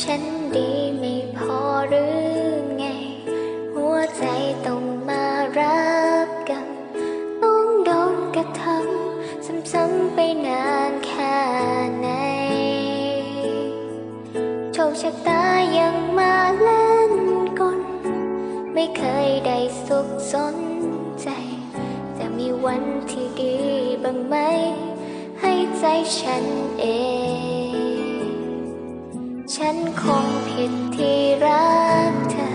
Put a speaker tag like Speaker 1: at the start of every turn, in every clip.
Speaker 1: ฉันดีไม่พอหรือไงหัวใจต้องมารับกับต้องโดนกระทำซ้ำๆไปนานแค่ไหนโชคชะตายังมาเล่นกลไม่เคยได้สุขสนใจจะมีวันที่ดีบ้างไหมให้ใจฉันเองฉันคงผิดที่รักเธอ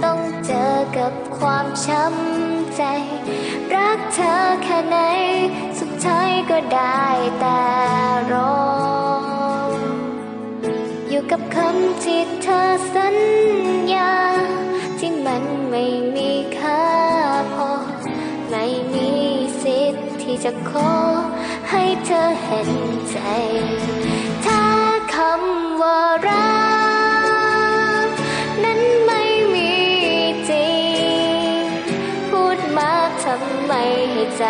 Speaker 1: ต้องเจอกับความช้ำใจรักเธอแค่ไหนสุดท้ายก็ได้แต่รออยู่กับคำที่เธอสัญญาที่มันไม่มีค่าพอไม่มีสิทธิ์ที่จะขอให้เธอเห็นใจถ้าคำว่ารักนั้นไม่มีจริงพูดมาทำไมให้ใจ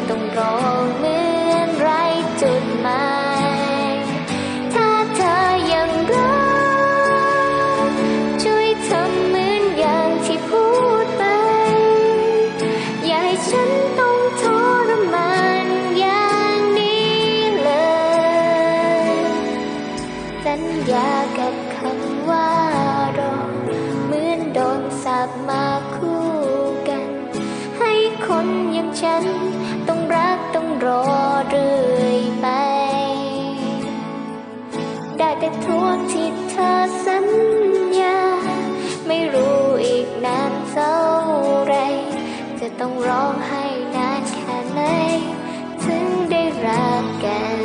Speaker 1: ต้องร้องเหมือนไร้จุดหมายถ้าเธอยังรักช่วยทำเหมือนอย่างที่พูดไปอย่าให้ฉันต้องทรมานอย่างนี้เลยสัญญากับคำว่ารอเหมือนโดนสาปมาคู่กันให้คนอย่างฉันต้องรักต้องรอเรื่อยไปได้แต่ทวงที่เธอสัญญาไม่รู้อีกนานเท่าไรจะต้องร้องไห้นานแค่ไหนถึงได้รักกัน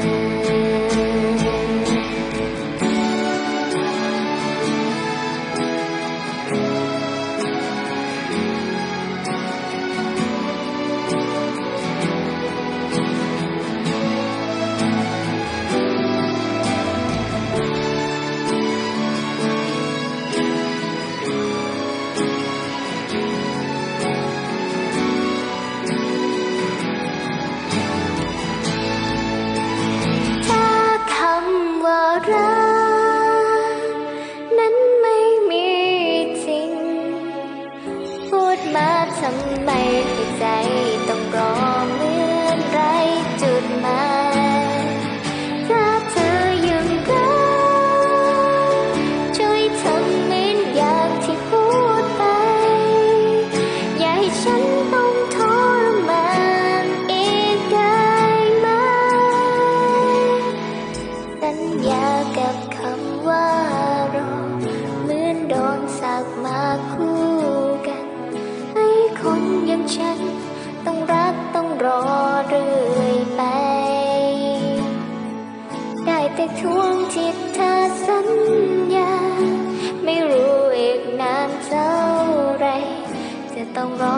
Speaker 1: รักนั้นไม่มีจริงพูดมาทำไมให้ใจต้องรอเหมือนไร้จุดหมายถ้าเธอยังรักช่วยทำเหมือนอย่างที่พูดไปอย่าให้ฉันต้องทรมานอีกได้ไหมสัญญากับคำว่ารอเหมือนโดนสาปมาคู่กันให้คนอย่างฉันต้องรักต้องรอเรื่อยไปได้แต่ทวงที่เธอสัญญาไม่รู้อีกนานเท่าไรจะต้องรอ